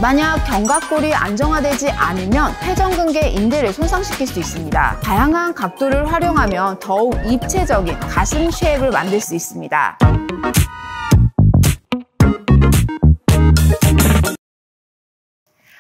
만약 견갑골이 안정화되지 않으면 회전근개 인대를 손상시킬 수 있습니다. 다양한 각도를 활용하면 더욱 입체적인 가슴 쉐입을 만들 수 있습니다.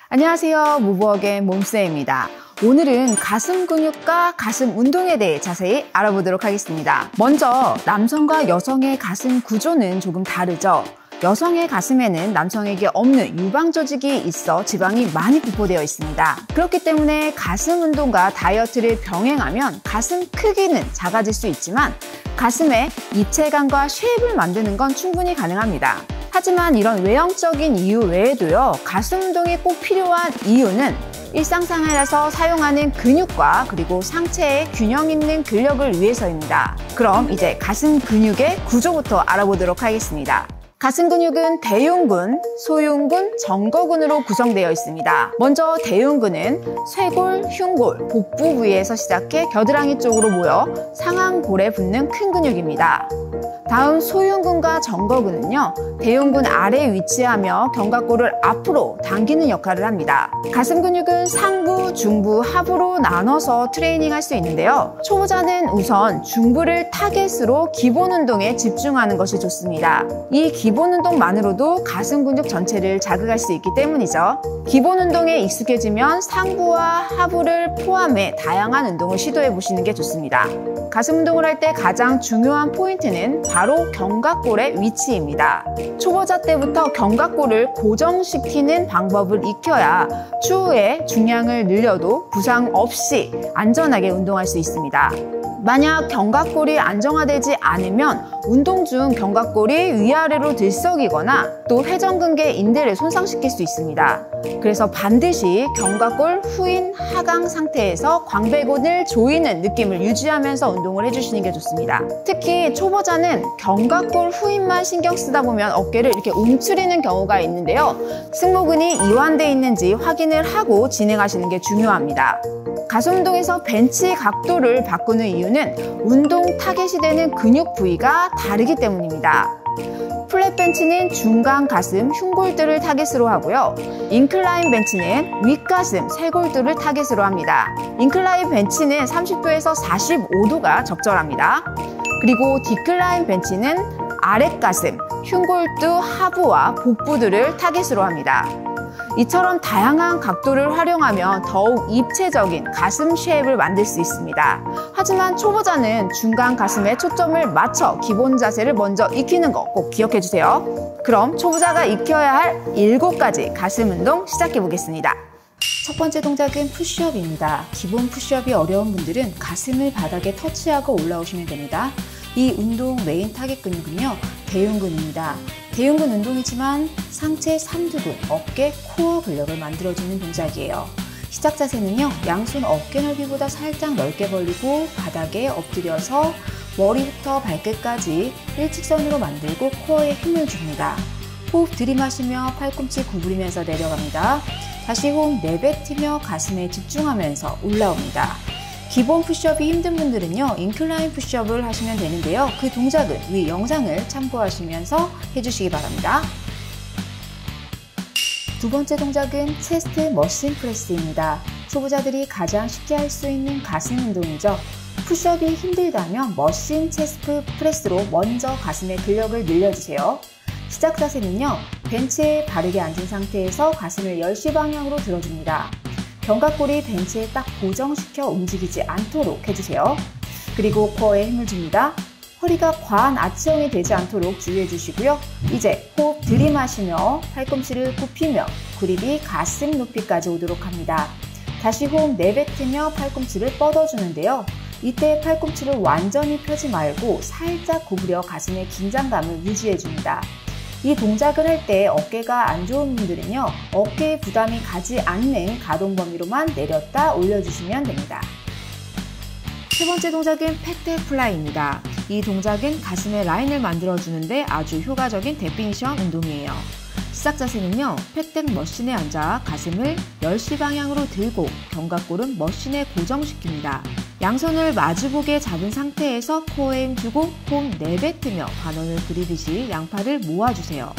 안녕하세요. 무브어게인 몸쌤입니다. 오늘은 가슴 근육과 가슴 운동에 대해 자세히 알아보도록 하겠습니다. 먼저 남성과 여성의 가슴 구조는 조금 다르죠. 여성의 가슴에는 남성에게 없는 유방 조직이 있어 지방이 많이 분포되어 있습니다. 그렇기 때문에 가슴 운동과 다이어트를 병행하면 가슴 크기는 작아질 수 있지만 가슴에 입체감과 쉐입을 만드는 건 충분히 가능합니다. 하지만 이런 외형적인 이유 외에도요, 가슴 운동이 꼭 필요한 이유는 일상생활에서 사용하는 근육과 그리고 상체의 균형 있는 근력을 위해서입니다. 그럼 이제 가슴 근육의 구조부터 알아보도록 하겠습니다. 가슴 근육은 대흉근, 소흉근, 정거근으로 구성되어 있습니다. 먼저 대흉근은 쇄골, 흉골, 복부 부위에서 시작해 겨드랑이 쪽으로 모여 상완골에 붙는 큰 근육입니다. 다음 소흉근과 정거근은요, 대흉근 아래에 위치하며 견갑골을 앞으로 당기는 역할을 합니다. 가슴 근육은 상부, 중부, 하부로 나눠서 트레이닝할 수 있는데요. 초보자는 우선 중부를 타겟으로 기본 운동에 집중하는 것이 좋습니다. 이 기본 운동만으로도 가슴 근육 전체를 자극할 수 있기 때문이죠. 기본 운동에 익숙해지면 상부와 하부를 포함해 다양한 운동을 시도해 보시는 게 좋습니다. 가슴 운동을 할 때 가장 중요한 포인트는 바로 견갑골의 위치입니다. 초보자 때부터 견갑골을 고정시키는 방법을 익혀야 추후에 중량을 늘려도 부상 없이 안전하게 운동할 수 있습니다. 만약 견갑골이 안정화되지 않으면 운동 중 견갑골이 위아래로 들썩이거나 또 회전근개 인대를 손상시킬 수 있습니다. 그래서 반드시 견갑골 후인 하강 상태에서 광배근을 조이는 느낌을 유지하면서 운동을 해주시는 게 좋습니다. 특히 초보자는 견갑골 후인만 신경 쓰다 보면 어깨를 이렇게 움츠리는 경우가 있는데요. 승모근이 이완되어 있는지 확인을 하고 진행하시는 게 중요합니다. 가슴 운동에서 벤치 각도를 바꾸는 이유는 운동 타겟이 되는 근육 부위가 다르기 때문입니다. 플랫 벤치는 중간 가슴, 흉골들을 타겟으로 하고요. 인클라인 벤치는 윗가슴, 쇄골들을 타겟으로 합니다. 인클라인 벤치는 30도에서 45도가 적절합니다. 그리고 디클라인 벤치는 아랫가슴, 흉골두 하부와 복부들을 타겟으로 합니다. 이처럼 다양한 각도를 활용하면 더욱 입체적인 가슴 쉐입을 만들 수 있습니다. 하지만 초보자는 중간 가슴에 초점을 맞춰 기본 자세를 먼저 익히는 거 꼭 기억해 주세요. 그럼 초보자가 익혀야 할 7가지 가슴 운동 시작해 보겠습니다. 첫 번째 동작은 푸시업입니다. 기본 푸시업이 어려운 분들은 가슴을 바닥에 터치하고 올라오시면 됩니다. 이 운동 메인 타겟 근육은요, 대흉근입니다. 대흉근 운동이지만 상체 삼두근, 어깨, 코어 근력을 만들어주는 동작이에요. 시작 자세는요, 양손 어깨 넓이보다 살짝 넓게 벌리고 바닥에 엎드려서 머리부터 발끝까지 일직선으로 만들고 코어에 힘을 줍니다. 호흡 들이마시며 팔꿈치 구부리면서 내려갑니다. 다시 호흡 내뱉으며 가슴에 집중하면서 올라옵니다. 기본 푸시업이 힘든 분들은요, 인클라인 푸시업을 하시면 되는데요. 그 동작은 위 영상을 참고하시면서 해주시기 바랍니다. 두 번째 동작은 체스트 머신 프레스입니다. 초보자들이 가장 쉽게 할 수 있는 가슴 운동이죠. 푸시업이 힘들다면 머신 체스트 프레스로 먼저 가슴의 근력을 늘려주세요. 시작 자세는요, 벤치에 바르게 앉은 상태에서 가슴을 10시 방향으로 들어줍니다. 견갑골이 벤치에 딱 고정시켜 움직이지 않도록 해주세요. 그리고 코어에 힘을 줍니다. 허리가 과한 아치형이 되지 않도록 주의해 주시고요. 이제 호흡 들이마시며 팔꿈치를 굽히며 그립이 가슴 높이까지 오도록 합니다. 다시 호흡 내뱉으며 팔꿈치를 뻗어주는데요. 이때 팔꿈치를 완전히 펴지 말고 살짝 구부려 가슴의 긴장감을 유지해 줍니다. 이 동작을 할 때 어깨가 안 좋은 분들은요, 어깨에 부담이 가지 않는 가동 범위로만 내렸다 올려주시면 됩니다. 세 번째 동작은 팩덱 플라이입니다. 이 동작은 가슴의 라인을 만들어주는데 아주 효과적인 데피니션 운동이에요. 시작 자세는요, 팩덱 머신에 앉아 가슴을 10시 방향으로 들고 견갑골은 머신에 고정시킵니다. 양손을 마주보게 잡은 상태에서 코어에 힘주고 호흡 내뱉으며 반원을 그리듯이 양팔을 모아주세요.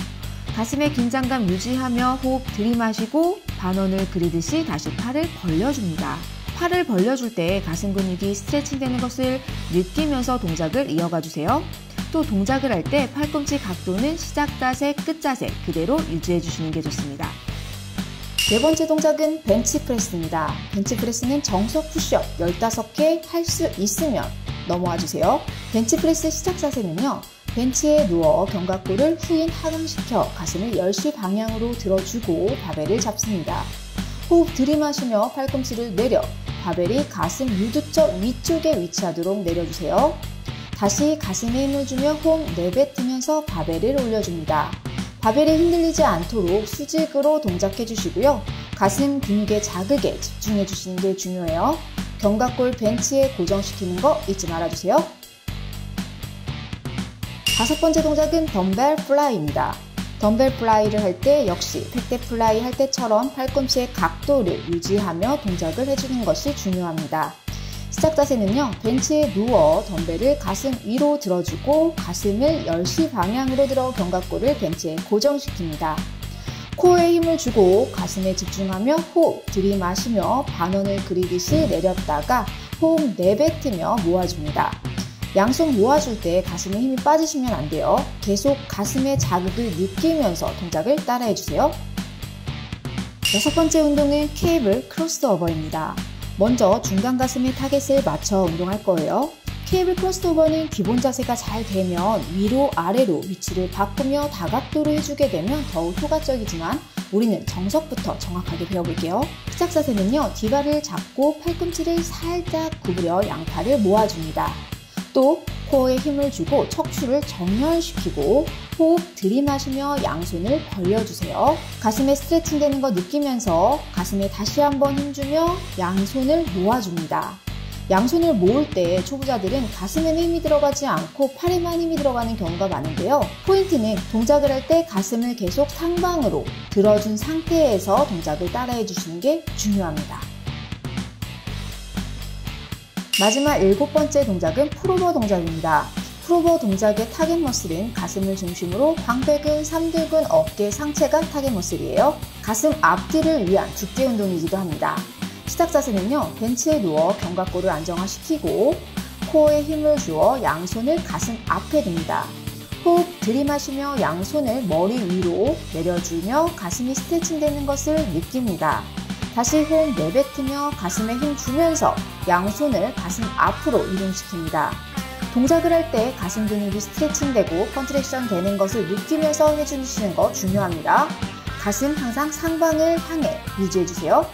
가슴의 긴장감 유지하며 호흡 들이마시고 반원을 그리듯이 다시 팔을 벌려줍니다. 팔을 벌려줄 때 가슴 근육이 스트레칭 되는 것을 느끼면서 동작을 이어가 주세요. 또 동작을 할 때 팔꿈치 각도는 시작 자세, 끝 자세 그대로 유지해 주시는 게 좋습니다. 네 번째 동작은 벤치프레스입니다. 벤치프레스는 정석 푸시업 15개 할 수 있으면 넘어와 주세요. 벤치프레스 시작 자세는요. 벤치에 누워 견갑골을 후인 하강시켜 가슴을 10시 방향으로 들어주고 바벨을 잡습니다. 호흡 들이마시며 팔꿈치를 내려 바벨이 가슴 유두쪽 위쪽에 위치하도록 내려주세요. 다시 가슴에 힘을 주며 호흡 내뱉으면서 바벨을 올려줍니다. 바벨이 흔들리지 않도록 수직으로 동작해 주시고요. 가슴 근육의 자극에 집중해 주시는 게 중요해요. 견갑골 벤치에 고정시키는 거 잊지 말아주세요. 다섯 번째 동작은 덤벨 플라이입니다. 덤벨 플라이를 할 때 역시 팩대 플라이 할 때처럼 팔꿈치의 각도를 유지하며 동작을 해주는 것이 중요합니다. 시작 자세는요. 벤치에 누워 덤벨을 가슴 위로 들어주고 가슴을 10시 방향으로 들어 견갑골을 벤치에 고정시킵니다. 코어에 힘을 주고 가슴에 집중하며 호흡 들이마시며 반원을 그리듯이 내렸다가 호흡 내뱉으며 모아줍니다. 양손 모아줄 때 가슴에 힘이 빠지시면 안 돼요. 계속 가슴의 자극을 느끼면서 동작을 따라해주세요. 여섯 번째 운동은 케이블 크로스오버입니다. 먼저 중간 가슴의 타겟을 맞춰 운동할 거예요. 케이블 크로스오버는 기본 자세가 잘 되면 위로 아래로 위치를 바꾸며 다각도로 해주게 되면 더욱 효과적이지만 우리는 정석부터 정확하게 배워볼게요. 시작 자세는요. 뒷발을 잡고 팔꿈치를 살짝 구부려 양팔을 모아줍니다. 또 코어에 힘을 주고 척추를 정렬시키고 호흡 들이마시며 양손을 벌려주세요. 가슴에 스트레칭 되는 거 느끼면서 가슴에 다시 한번 힘주며 양손을 모아줍니다. 양손을 모을 때 초보자들은 가슴에는 힘이 들어가지 않고 팔에만 힘이 들어가는 경우가 많은데요. 포인트는 동작을 할 때 가슴을 계속 상방으로 들어준 상태에서 동작을 따라해 주시는 게 중요합니다. 마지막 7번째 동작은 풀오버 동작입니다. 풀오버 동작의 타겟 머슬은 가슴을 중심으로 광배근, 삼두근, 어깨, 상체가 타겟 머슬이에요. 가슴 앞뒤를 위한 두께 운동이기도 합니다. 시작 자세는요. 벤치에 누워 견갑골을 안정화시키고 코어에 힘을 주어 양손을 가슴 앞에 둡니다. 호흡 들이마시며 양손을 머리 위로 내려주며 가슴이 스트레칭 되는 것을 느낍니다. 다시 호흡 내뱉으며 가슴에 힘 주면서 양손을 가슴 앞으로 이동시킵니다. 동작을 할 때 가슴 근육이 스트레칭되고 컨트랙션 되는 것을 느끼면서 해주시는 거 중요합니다. 가슴 항상 상방을 향해 유지해주세요.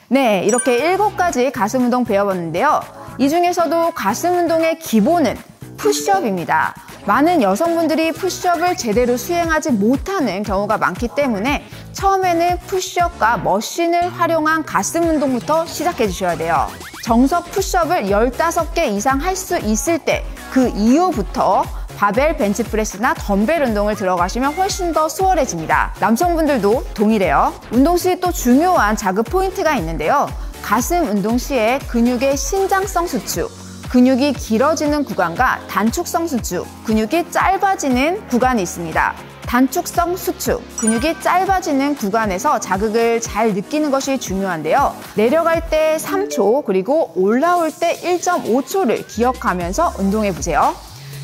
네, 이렇게 7가지 가슴 운동 배워봤는데요. 이 중에서도 가슴 운동의 기본은 푸시업입니다. 많은 여성분들이 푸시업을 제대로 수행하지 못하는 경우가 많기 때문에 처음에는 푸시업과 머신을 활용한 가슴 운동부터 시작해 주셔야 돼요. 정석 푸시업을 15개 이상 할 수 있을 때 그 이후부터 바벨 벤치프레스나 덤벨 운동을 들어가시면 훨씬 더 수월해집니다. 남성분들도 동일해요. 운동 시 또 중요한 자극 포인트가 있는데요. 가슴 운동 시에 근육의 신장성 수축, 근육이 길어지는 구간과 단축성 수축, 근육이 짧아지는 구간이 있습니다. 단축성 수축, 근육이 짧아지는 구간에서 자극을 잘 느끼는 것이 중요한데요. 내려갈 때 3초, 그리고 올라올 때 1.5초를 기억하면서 운동해보세요.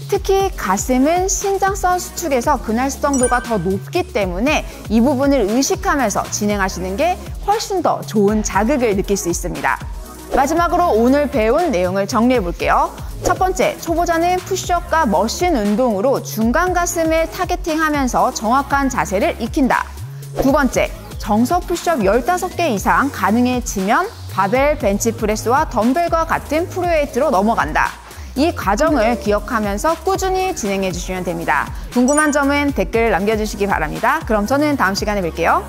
특히 가슴은 신장성 수축에서 근활성도가 더 높기 때문에 이 부분을 의식하면서 진행하시는 게 훨씬 더 좋은 자극을 느낄 수 있습니다. 마지막으로 오늘 배운 내용을 정리해 볼게요. 첫 번째, 초보자는 푸시업과 머신 운동으로 중간 가슴을 타겟팅하면서 정확한 자세를 익힌다. 두 번째, 정석 푸시업 15개 이상 가능해지면 바벨 벤치프레스와 덤벨과 같은 프로웨이트로 넘어간다. 이 과정을 기억하면서 꾸준히 진행해 주시면 됩니다. 궁금한 점은 댓글 남겨주시기 바랍니다. 그럼 저는 다음 시간에 뵐게요.